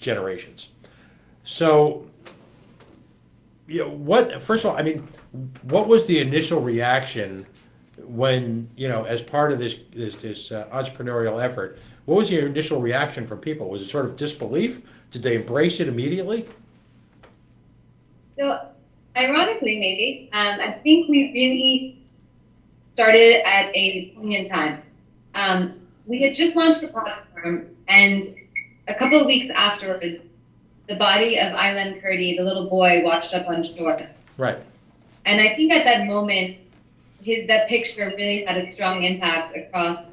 generations. So, first of all, I mean, what was the initial reaction when, as part of this entrepreneurial effort, what was your initial reaction from people? Was it sort of disbelief? Did they embrace it immediately? So, ironically, maybe, I think we really started at a poignant time. We had just launched the platform, and a couple of weeks afterwards, the body of Aylan Kurdi, the little boy, washed up on shore. Right. And I think at that moment, that picture really had a strong impact across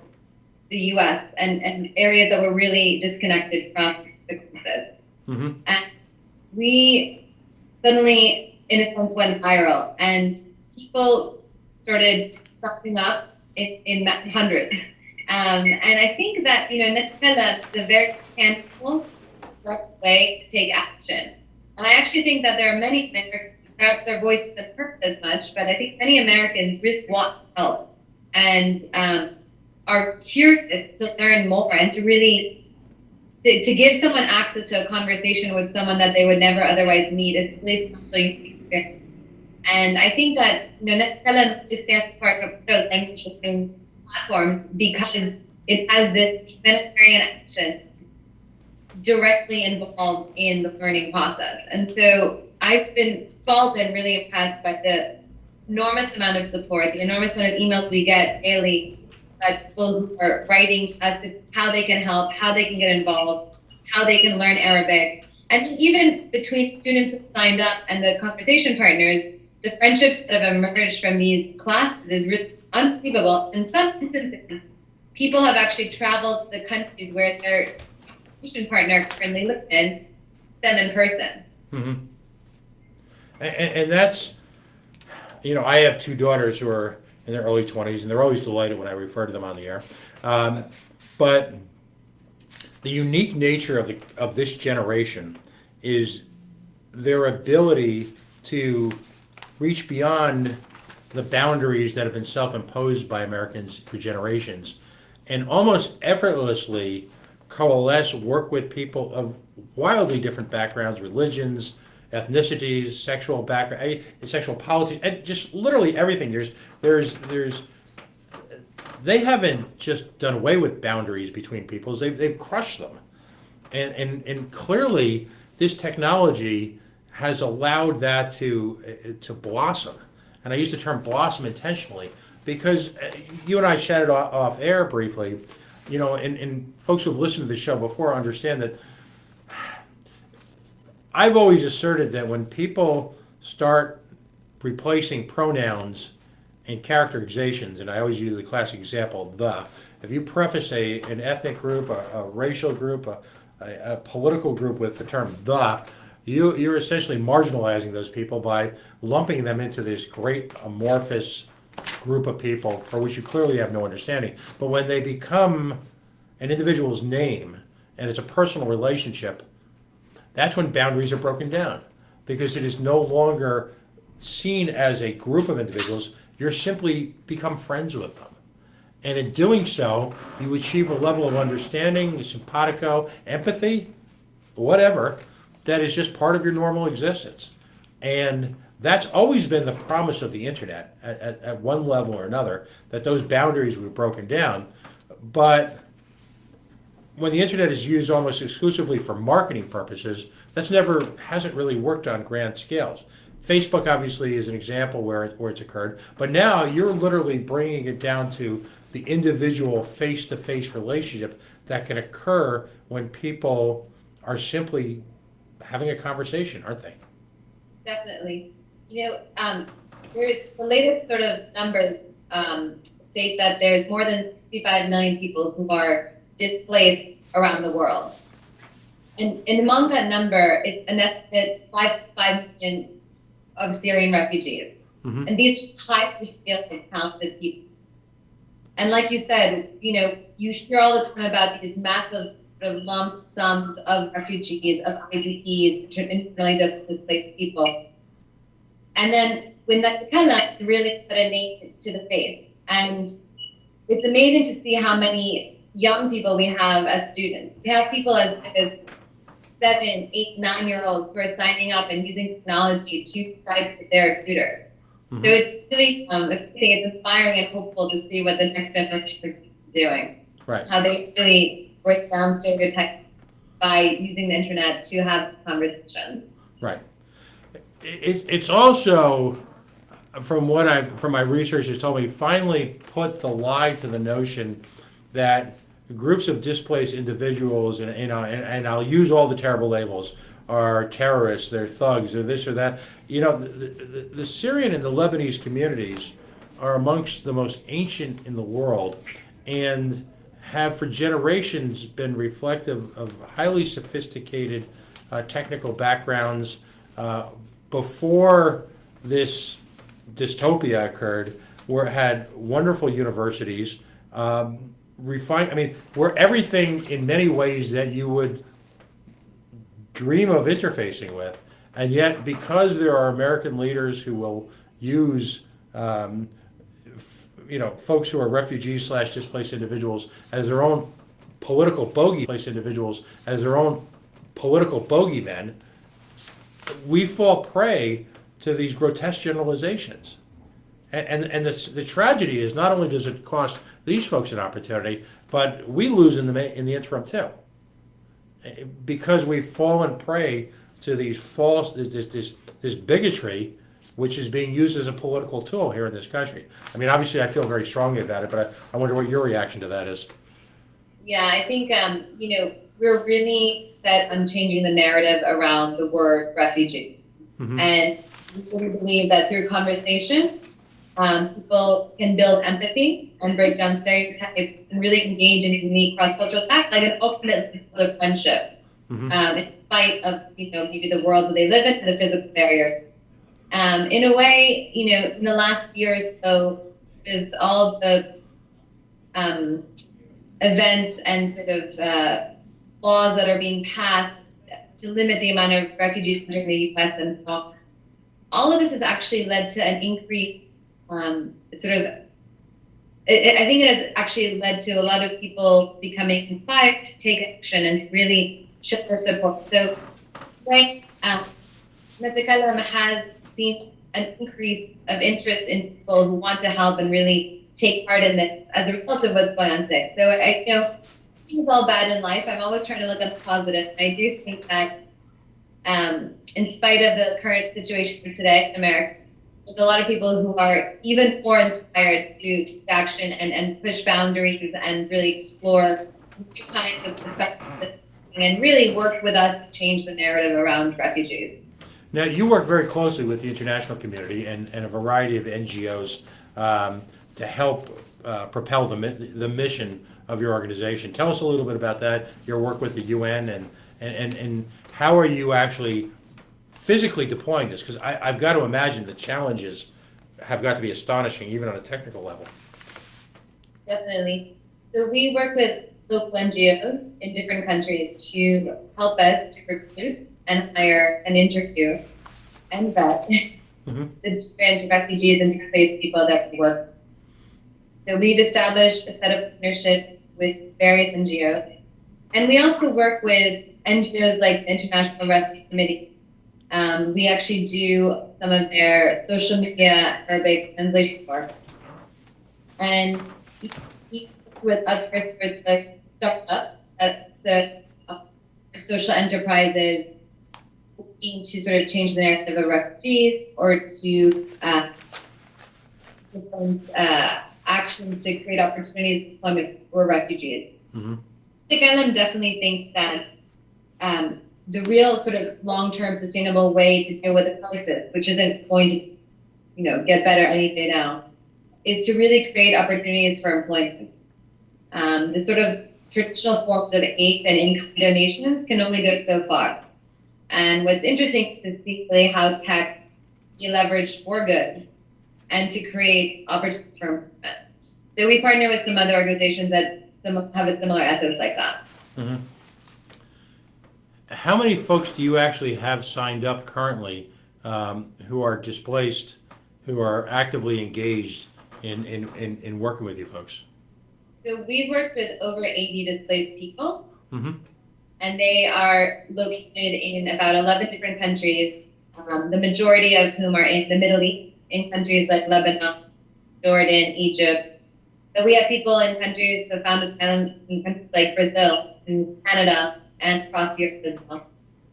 the U.S. and areas that were really disconnected from the crisis. Mm-hmm. And we suddenly, in a sense, went viral, and people started stepping up in hundreds. And I think that, NaTakallam is a very tangible, direct way to take action. And I actually think that there are many Americans, perhaps their voices haven't heard as much, but I think many Americans really want help and are curious to learn more and to really to give someone access to a conversation with someone that they would never otherwise meet. It's really special experience. And I think that NaTakallam just stands apart from other language listening platforms because it has this humanitarian action directly involved in the learning process. And so I've been really impressed by the enormous amount of support, the enormous amount of emails we get daily by people who are writing to us as how they can help, how they can get involved, how they can learn Arabic. And even between students who signed up and the conversation partners, the friendships that have emerged from these classes is really unbelievable. In some instances, people have actually traveled to the countries where their conversation partner currently lives in, them in person. Mm-hmm. And that's, I have two daughters who are in their early 20s, and they're always delighted when I refer to them on the air. But the unique nature of this generation is their ability to reach beyond the boundaries that have been self-imposed by Americans for generations and almost effortlessly coalesce, work with people of wildly different backgrounds, religions, ethnicities, sexual background, sexual politics, and just literally everything. They haven't just done away with boundaries between peoples. They've crushed them, and clearly this technology has allowed that to blossom. And I use the term blossom intentionally because you and I chatted off air briefly, and folks who've listened to the show before understand that I've always asserted that when people start replacing pronouns and characterizations, and I always use the classic example, if you preface an ethnic group, a racial group, a political group with the term you're essentially marginalizing those people by lumping them into this great amorphous group of people for which you clearly have no understanding. But when they become an individual's name and it's a personal relationship, that's when boundaries are broken down, because it is no longer seen as a group of individuals. You're simply become friends with them. And in doing so, you achieve a level of understanding, simpatico, empathy, whatever, that is just part of your normal existence. And that's always been the promise of the internet at one level or another, that those boundaries were broken down. But when the internet is used almost exclusively for marketing purposes, hasn't really worked on grand scales. Facebook obviously is an example where it's occurred, but now you're literally bringing it down to the individual face-to-face relationship that can occur when people are simply having a conversation, aren't they? Definitely. There's the latest sort of numbers state that there's more than 65 million people who are displaced around the world. And among that number, it's an estimated 5 million of Syrian refugees. Mm-hmm. And these are highly skilled and talented people. And like you said, you hear all the time about these massive sort of lump sums of refugees, of IDPs, internally displaced people. And then when NaTakallam really put a name to the face. And it's amazing to see how many young people we have as students. We have people as 7, 8, 9-year-olds who are signing up and using technology to Skype with their tutors. Mm-hmm. So it's really, I think it's inspiring and hopeful to see what the next generation is doing. Right. How they really break down stereotypes by using the internet to have conversations. Right. It's also, from my research has told me, finally put the lie to the notion that groups of displaced individuals, and I'll use all the terrible labels, are terrorists, they're thugs, or this or that. The Syrian and the Lebanese communities are amongst the most ancient in the world, and have for generations been reflective of highly sophisticated technical backgrounds. Before this dystopia occurred, had wonderful universities, where everything in many ways that you would dream of interfacing with, and yet because there are American leaders who will use folks who are refugees / displaced individuals as their own political bogeymen, we fall prey to these grotesque generalizations. And the tragedy is, not only does it cost these folks an opportunity, but we lose in the interim too, because we've fallen prey to these this bigotry, which is being used as a political tool here in this country. I mean, obviously, I feel very strongly about it, but I wonder what your reaction to that is. Yeah, I think we're really set on changing the narrative around the word refugee, and we really believe that through conversation, people can build empathy and break down stereotypes and really engage in unique cross-cultural facts, like an ultimate level of friendship, in spite of maybe the world that they live in and the physical barriers. In a way, in the last year or so, with all the events and sort of laws that are being passed to limit the amount of refugees entering the U.S. and so all of this has actually led to an increase. I think it has actually led to a lot of people becoming inspired to take action and to really show their support. So, NaTakallam has seen an increase of interest in people who want to help and really take part in this as a result of what's going on today. So it's all bad in life. I'm always trying to look at the positive. I do think that in spite of the current situation today in America, there's a lot of people who are even more inspired to take action and push boundaries and really explore new kinds of perspectives and really work with us to change the narrative around refugees. Now, you work very closely with the international community and a variety of NGOs to help propel the mission of your organization. Tell us a little bit about that, your work with the UN, and how are you actually physically deploying this? Because I've got to imagine the challenges have got to be astonishing, even on a technical level. Definitely. So we work with local NGOs in different countries to help us to recruit and hire and interview and vet the different refugees and displaced people that we work with. So we've established a set of partnerships with various NGOs. And we also work with NGOs like the International Rescue Committee. We actually do some of their social media Arabic translation work. And we work with other sorts of startups, social enterprises, looking to sort of change the narrative of refugees or to different actions to create opportunities of employment for refugees. NaTakallam definitely thinks that the real sort of long-term sustainable way to deal with the crisis, which isn't going to get better any day now, is to really create opportunities for employment. The sort of traditional forms of aid and in-kind donations can only go so far. And what's interesting to see really how tech be leveraged for good and to create opportunities for improvement. So we partner with some other organizations that have a similar ethos like that. How many folks do you actually have signed up currently who are displaced, who are actively engaged in working with you folks? So we've worked with over 80 displaced people. and they are located in about 11 different countries, the majority of whom are in the Middle East, in countries like Lebanon, Jordan, Egypt. So we have people in countries, so found asylum in countries like Brazil and Canada and across Europe as well.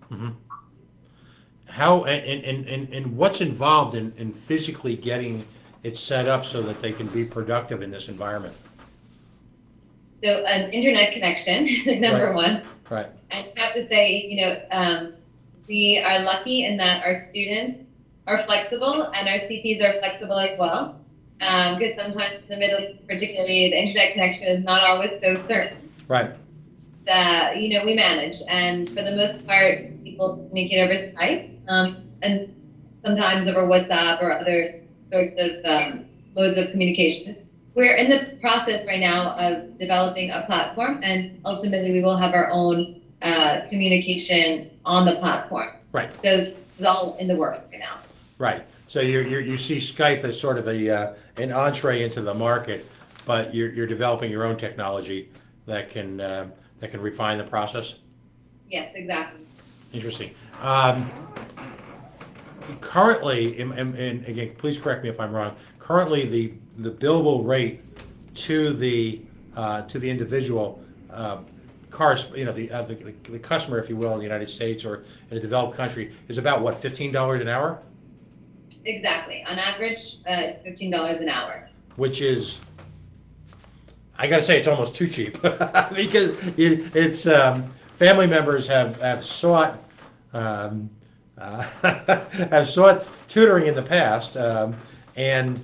Hmm. How and what's involved in physically getting it set up so that they can be productive in this environment? So an internet connection, number Right. one. Right. I just have to say, we are lucky in that our students are flexible and our CPs are flexible as well. Because sometimes in the Middle East, particularly, the internet connection is not always so certain. Right. That we manage, and for the most part, people communicate over Skype, and sometimes over WhatsApp or other sorts of modes of communication. We're in the process right now of developing a platform, and ultimately we will have our own communication on the platform. Right. So it's all in the works right now. Right. So you see Skype as sort of an entree into the market, but you're developing your own technology that can refine the process. Yes, exactly. Interesting. Currently, and again, please correct me if I'm wrong. Currently, the billable rate to the individual the customer, if you will, in the United States or in a developed country, is about what, $15 an hour? Exactly. On average, $15 an hour. Which is, I got to say, it's almost too cheap because it's family members have sought have sought tutoring in the past, and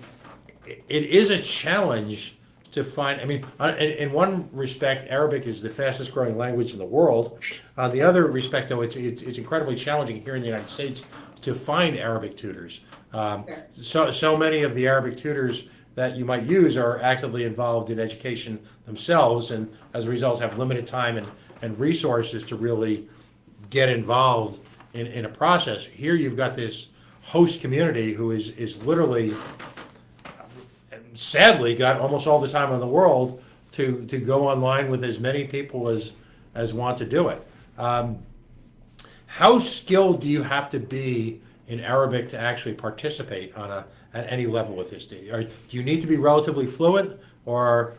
it is a challenge to find. I mean, in one respect, Arabic is the fastest growing language in the world. The other respect, though, it's incredibly challenging here in the United States to find Arabic tutors. So many of the Arabic tutors that you might use are actively involved in education themselves, and as a result have limited time and resources to really get involved in a process. Here you've got this host community who is literally, sadly, got almost all the time in the world to go online with as many people as want to do it. How skilled do you have to be in Arabic to actually participate at any level with this? Do you need to be relatively fluent, or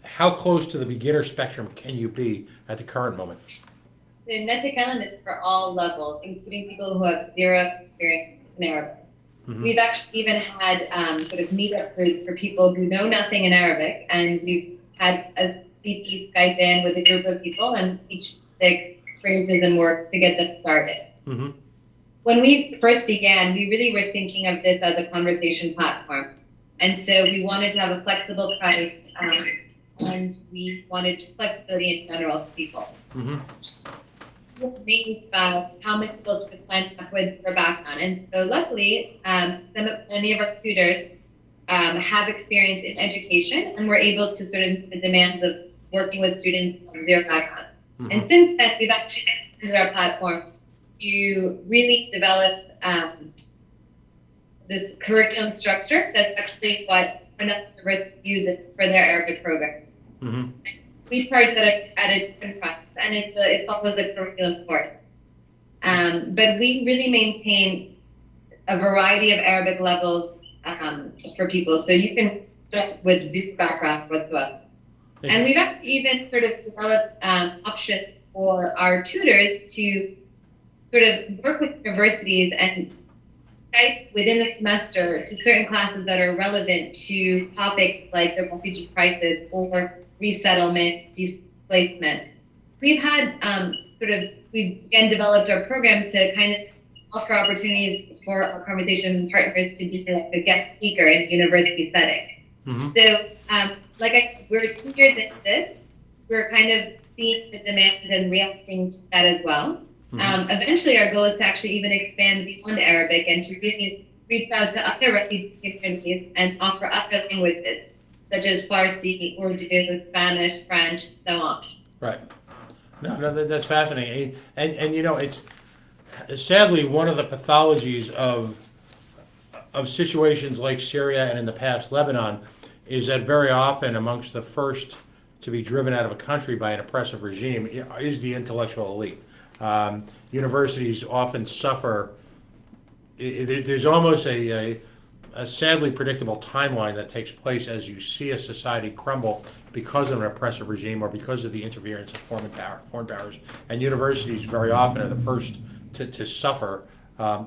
how close to the beginner spectrum can you be at the current moment? So NaTakallam is for all levels, including people who have zero experience in Arabic. Mm-hmm. We've actually even had sort of meetup groups for people who know nothing in Arabic, and we've had a CP Skype in with a group of people and teach phrases and words to get them started. Mm-hmm. When we first began, we really were thinking of this as a conversation platform. And so we wanted to have a flexible price, and we wanted just flexibility in general for people. Mm-hmm. Amazed by how many people could sign up with their background. And so luckily, many of our tutors have experience in education, and we're able to sort of meet the demands of working with students from their background. Mm-hmm. And since then, we've actually expanded our platform to really develop this curriculum structure that's actually what another university uses for their Arabic program. Mm-hmm. We charge that at a different price, and it follows a curriculum course. But we really maintain a variety of Arabic levels for people. So you can start with zero background whatsoever. And we've actually even sort of developed options for our tutors to sort of work with universities and Skype within the semester to certain classes that are relevant to topics like the refugee crisis or resettlement, displacement. We've had we've again developed our program to kind of offer opportunities for our conversation partners to be like a guest speaker in a university setting. Mm-hmm. So, we're 2 years into this, we're kind of seeing the demands and reacting to that as well. Mm-hmm. Eventually, our goal is to actually even expand beyond Arabic and to really reach out to other refugee communities and offer other languages, such as Farsi, Urdu, Spanish, French, so on. Right. No, that's fascinating. And you know, it's sadly one of the pathologies of situations like Syria and in the past Lebanon is that very often amongst the first to be driven out of a country by an oppressive regime is the intellectual elite. Universities often suffer. There's almost a sadly predictable timeline that takes place as you see a society crumble because of an oppressive regime or because of the interference of foreign powers. And universities very often are the first to suffer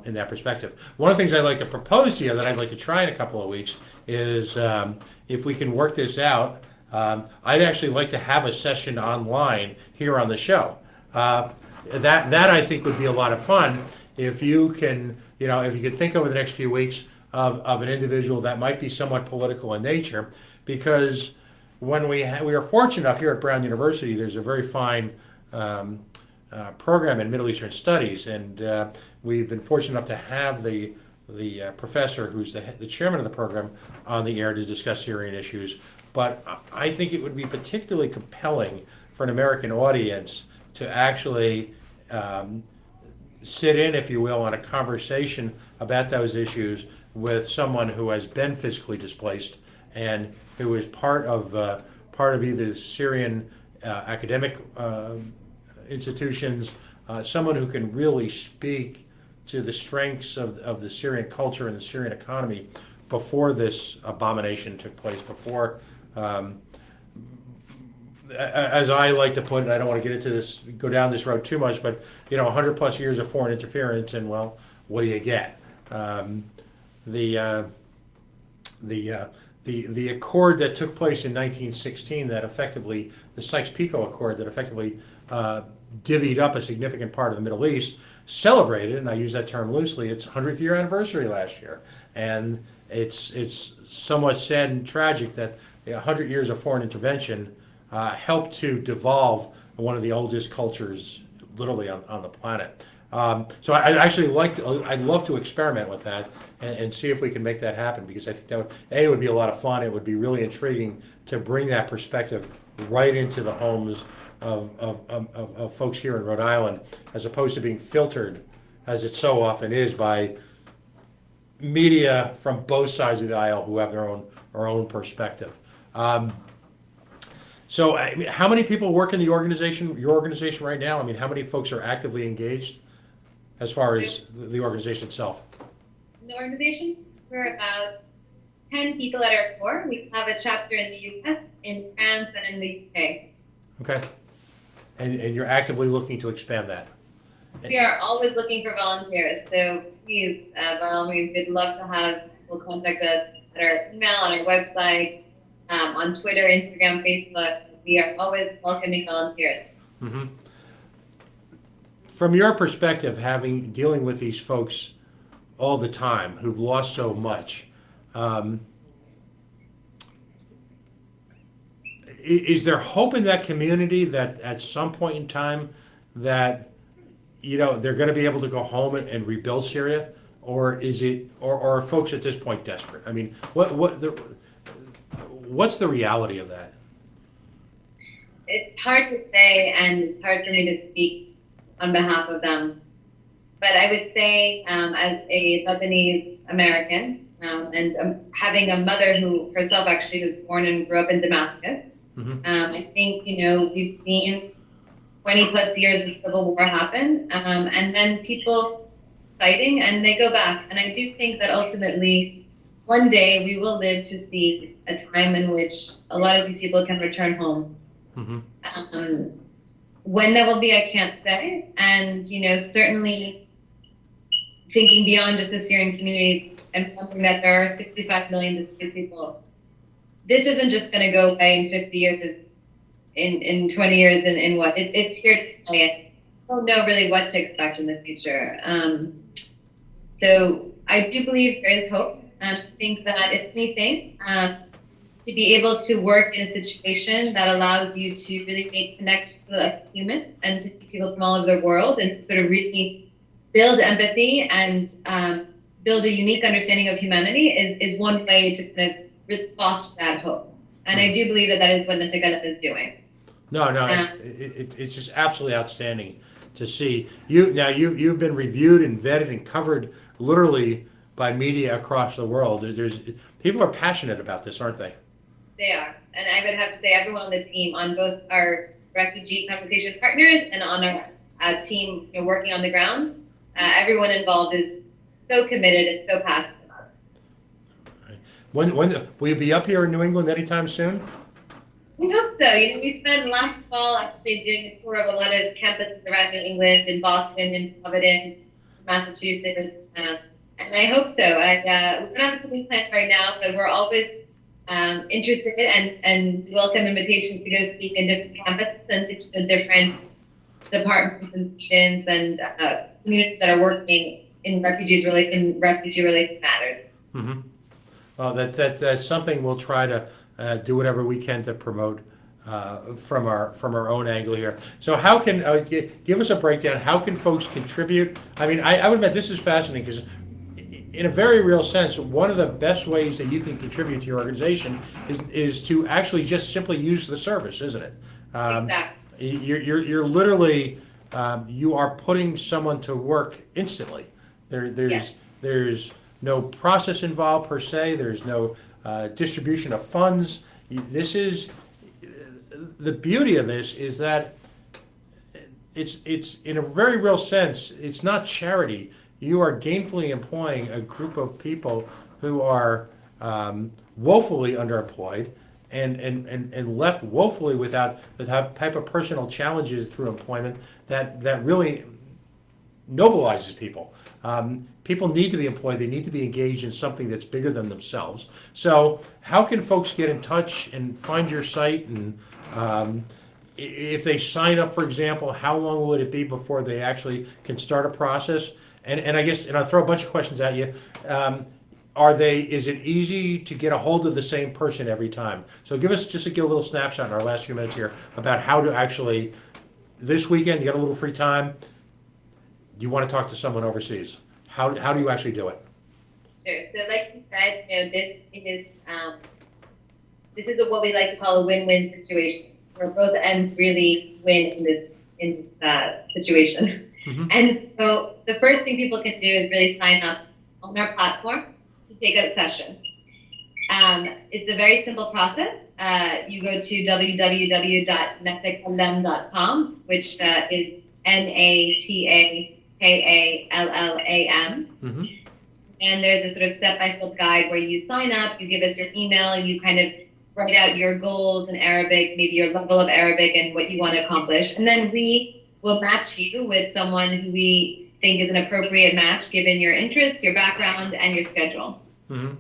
in that perspective. One of the things I'd like to propose to you that I'd like to try in a couple of weeks is if we can work this out, I'd actually like to have a session online here on the show. That I think would be a lot of fun if you can, if you could think over the next few weeks of an individual that might be somewhat political in nature, because when we are fortunate enough here at Brown University, there's a very fine program in Middle Eastern Studies, and we've been fortunate enough to have the professor who's the chairman of the program on the air to discuss Syrian issues. But I think it would be particularly compelling for an American audience to actually sit in, if you will, on a conversation about those issues with someone who has been physically displaced and who is part of either the Syrian academic institutions, someone who can really speak to the strengths of the Syrian culture and the Syrian economy before this abomination took place, before, as I like to put it, I don't want to get into this, go down this road too much, but 100 plus years of foreign interference, and well, what do you get? The accord that took place in 1916, that effectively, the Sykes-Picot Accord, that effectively divvied up a significant part of the Middle East, celebrated, and I use that term loosely, its 100th year anniversary last year. And it's somewhat sad and tragic that 100 years of foreign intervention helped to devolve one of the oldest cultures literally on the planet. So I'd love to experiment with that and see if we can make that happen, because I think that it would be a lot of fun. It would be really intriguing to bring that perspective right into the homes of folks here in Rhode Island, as opposed to being filtered, as it so often is, by media from both sides of the aisle who have their own perspective. So, I mean, how many people work in your organization right now? I mean, how many folks are actively engaged as far as the organization itself? In the organization, we're about 10 people at our core. We have a chapter in the US, in France, and in the UK. Okay. And you're actively looking to expand that? We are always looking for volunteers, so please, by all means, we'd love to have people contact us at our email, on our website, on Twitter, Instagram, Facebook. We are always welcoming volunteers. Mm-hmm. From your perspective, dealing with these folks all the time who've lost so much, is there hope in that community that at some point in time that they're going to be able to go home and rebuild Syria, or are folks at this point desperate? I mean, what's the reality of that? It's hard to say, and it's hard for me to speak on behalf of them. But I would say, as a Lebanese American, and having a mother who herself actually was born and grew up in Damascus, mm-hmm. I think, we've seen 20 plus years of civil war happen, and then people fighting and they go back. And I do think that ultimately, one day we will live to see a time in which a lot of these people can return home. Mm-hmm. When that will be, I can't say. And, certainly thinking beyond just the Syrian community and something that there are 65 million displaced people, this isn't just going to go away in 50 years, in 20 years, in what? It's here to stay. I don't know really what to expect in the future. So I do believe there is hope. And I think that, if anything, to be able to work in a situation that allows you to really make connections with a human and to people from all over the world, and sort of really build empathy and build a unique understanding of humanity is one way to kind of really foster that hope. And I do believe that is what NaTakallam is doing. No, it's just absolutely outstanding to see. You've been reviewed and vetted and covered literally by media across the world. People are passionate about this, aren't they? They are. And I would have to say everyone on the team, on both our refugee conversation partners and on our team working on the ground, everyone involved is so committed and so passionate about it. When will you be up here in New England anytime soon? We hope so. We spent last fall actually doing a tour of a lot of campuses around New England, in Boston, in Providence, Massachusetts, and I hope so. We don't have a complete plan right now, but we're always interested and welcome invitations to go speak in different campuses and teach the different departments and students and communities that are working in refugee-related matters. Mm-hmm. Well, that's something we'll try to do whatever we can to promote from our own angle here. So how can give us a breakdown? How can folks contribute? I mean, I would admit this is fascinating because in a very real sense, one of the best ways that you can contribute to your organization is to actually just simply use the service, isn't it? Exactly. You're literally you are putting someone to work instantly. There's no process involved per se. There's no distribution of funds. This is the beauty of this is that it's in a very real sense. It's not charity. You are gainfully employing a group of people who are woefully underemployed and left woefully without the type of personal challenges through employment that really nobilizes people. People need to be employed. They need to be engaged in something that's bigger than themselves. So how can folks get in touch and find your site? And if they sign up, for example, how long would it be before they actually can start a process? And I guess, and I'll throw a bunch of questions at you. Is it easy to get a hold of the same person every time? So give us just a little snapshot in our last few minutes here about how to actually, this weekend, you got a little free time, you want to talk to someone overseas. How do you actually do it? Sure. So like you said, this is what we like to call a win-win situation, where both ends really win in this situation. Mm-hmm. And so the first thing people can do is really sign up on our platform to take a session. It's a very simple process. You go to www.NaTakallam.com, which is NaTakallam. Mm-hmm. And there's a sort of step-by-step guide where you sign up, you give us your email, you kind of write out your goals in Arabic, maybe your level of Arabic and what you want to accomplish. And then we will match you with someone who we think is an appropriate match given your interests, your background, and your schedule. Mm-hmm.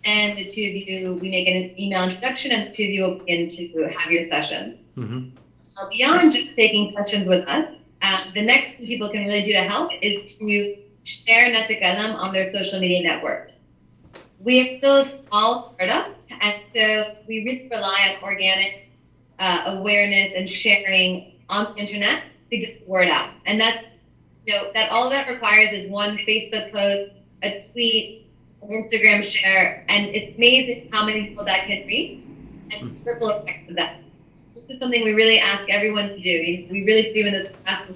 And the two of you, we make an email introduction, and the two of you will begin to have your session. Mm-hmm. So beyond just taking sessions with us, the next thing people can really do to help is to share NaTakallam on their social media networks. We are still a small startup, and so we really rely on organic awareness and sharing on the internet to get the word out. And that all that requires is one Facebook post, a tweet, an Instagram share, and it's amazing how many people that can reach and triple effects of that. This is something we really ask everyone to do. We really believe in this class.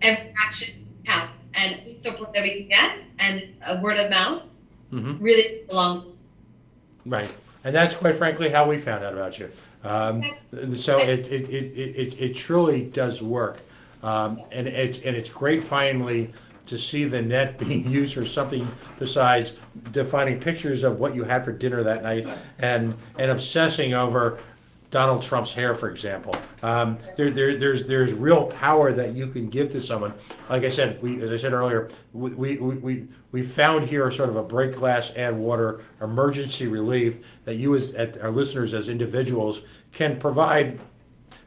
Every action counts, and any support that we can get and a word of mouth really belongs. Right, and that's quite frankly how we found out about you. So it truly does work, and it's great finally to see the net being used for something besides defining pictures of what you had for dinner that night and obsessing over Donald Trump's hair, for example. There's real power that you can give to someone. Like I said, as I said earlier, we found here sort of a break glass, add water, emergency relief that you as our listeners as individuals can provide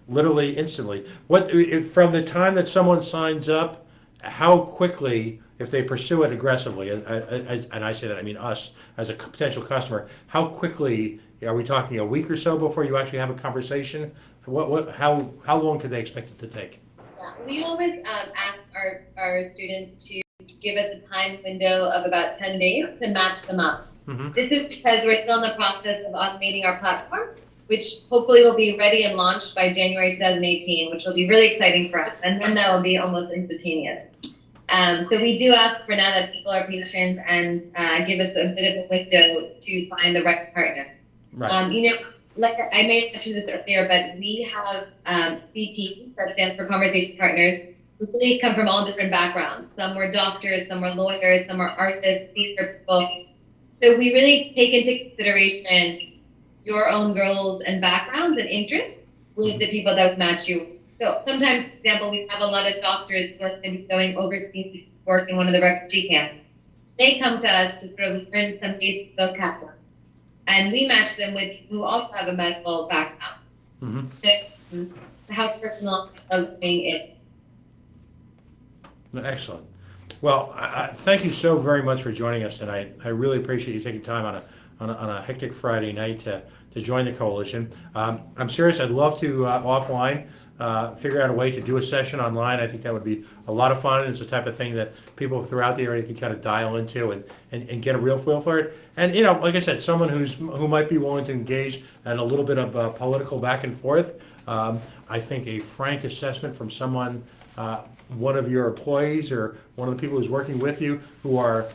literally instantly. From the time that someone signs up, how quickly, if they pursue it aggressively, and I say that I mean us as a potential customer, how quickly are we talking? A week or so before you actually have a conversation? How long could they expect it to take? Yeah, we always ask our students to give us a time window of about 10 days to match them up. Mm-hmm. This is because we're still in the process of automating our platform, which hopefully will be ready and launched by January 2018, which will be really exciting for us. And then that will be almost instantaneous. So we do ask for now that people are patient and give us a bit of a window to find the right partners. Right. Like I may have mentioned this earlier, but we have CPs, that stands for Conversation Partners, who really come from all different backgrounds. Some were doctors, some were lawyers, some were artists. These are people. So we really take into consideration your own goals and backgrounds and interests with the people that would match you. So sometimes, for example, we have a lot of doctors who are going to be going overseas to work in one of the refugee camps. They come to us to sort of learn some basic vocabulary. And we match them with people who also have a medical background. Mm-hmm. So how personal are living it. Excellent. Well, thank you so very much for joining us tonight. I really appreciate you taking time on a hectic Friday night to join the coalition. I'm serious. I'd love to offline figure out a way to do a session online. I think that would be a lot of fun. It's the type of thing that people throughout the area can kind of dial into and get a real feel for it. And like I said, someone who might be willing to engage in a little bit of political back and forth. I think a frank assessment from someone, one of your employees or one of the people who's working with you, who are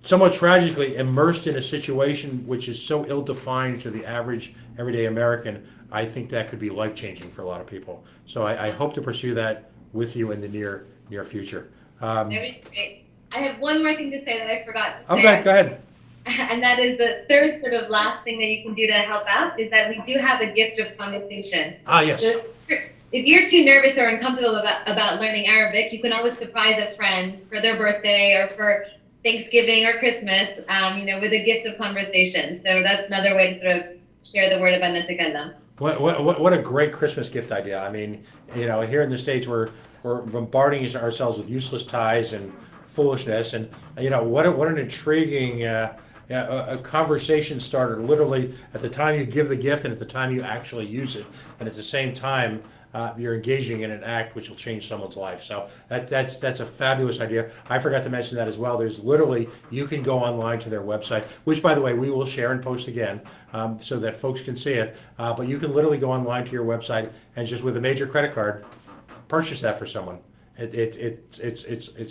somewhat tragically immersed in a situation which is so ill-defined to the average everyday American, I think that could be life-changing for a lot of people. So I hope to pursue that with you in the near future. That was great. I have one more thing to say that I forgot to say. Okay, go ahead. And that is the third sort of last thing that you can do to help out is that we do have a gift of conversation. Ah, yes. So if you're too nervous or uncomfortable about learning Arabic, you can always surprise a friend for their birthday or for Thanksgiving or Christmas, with a gift of conversation. So that's another way to sort of share the word about NaTakallam. What a great Christmas gift idea. I mean, here in the States we're bombarding ourselves with useless ties and foolishness, and what an intriguing a conversation starter, literally at the time you give the gift and at the time you actually use it, and at the same time you're engaging in an act which will change someone's life. So that's a fabulous idea. I forgot to mention that as well. There's literally, you can go online to their website, which by the way we will share and post again so that folks can see it. But you can literally go online to your website and just with a major credit card purchase that for someone. It's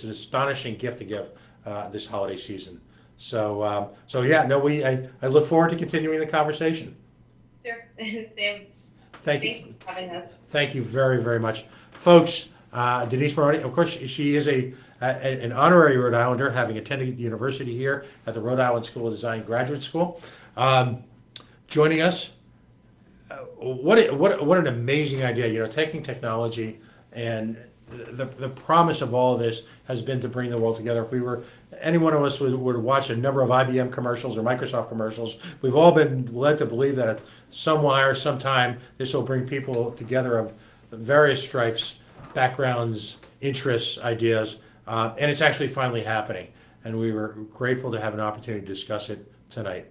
an astonishing gift to give this holiday season. So I look forward to continuing the conversation. Sure. Same. Thank you. Thanks for having us. Thank you very, very much. Folks, Denise Maroney, of course, she is an honorary Rhode Islander, having attended university here at the Rhode Island School of Design Graduate School. Joining us, what an amazing idea, taking technology and the promise of all of this has been to bring the world together. If any one of us would watch a number of IBM commercials or Microsoft commercials, we've all been led to believe that at some wire, sometime, this will bring people together of various stripes, backgrounds, interests, ideas, and it's actually finally happening. And we were grateful to have an opportunity to discuss it tonight.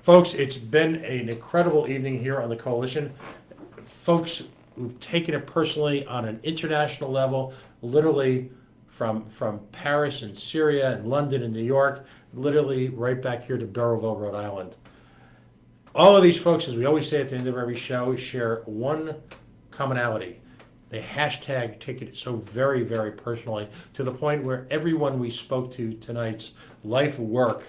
Folks, it's been an incredible evening here on the Coalition. Folks who've taken it personally on an international level, literally from Paris and Syria and London and New York, literally right back here to Burrillville, Rhode Island. All of these folks, as we always say at the end of every show, share one commonality. They hashtag take it so very, very personally, to the point where everyone we spoke to tonight's life work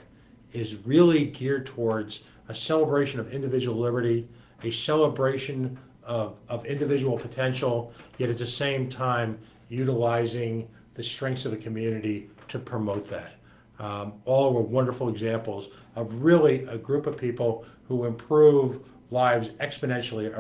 is really geared towards a celebration of individual liberty, a celebration of individual potential, yet at the same time utilizing the strengths of the community to promote that. All were wonderful examples of really a group of people who improve lives exponentially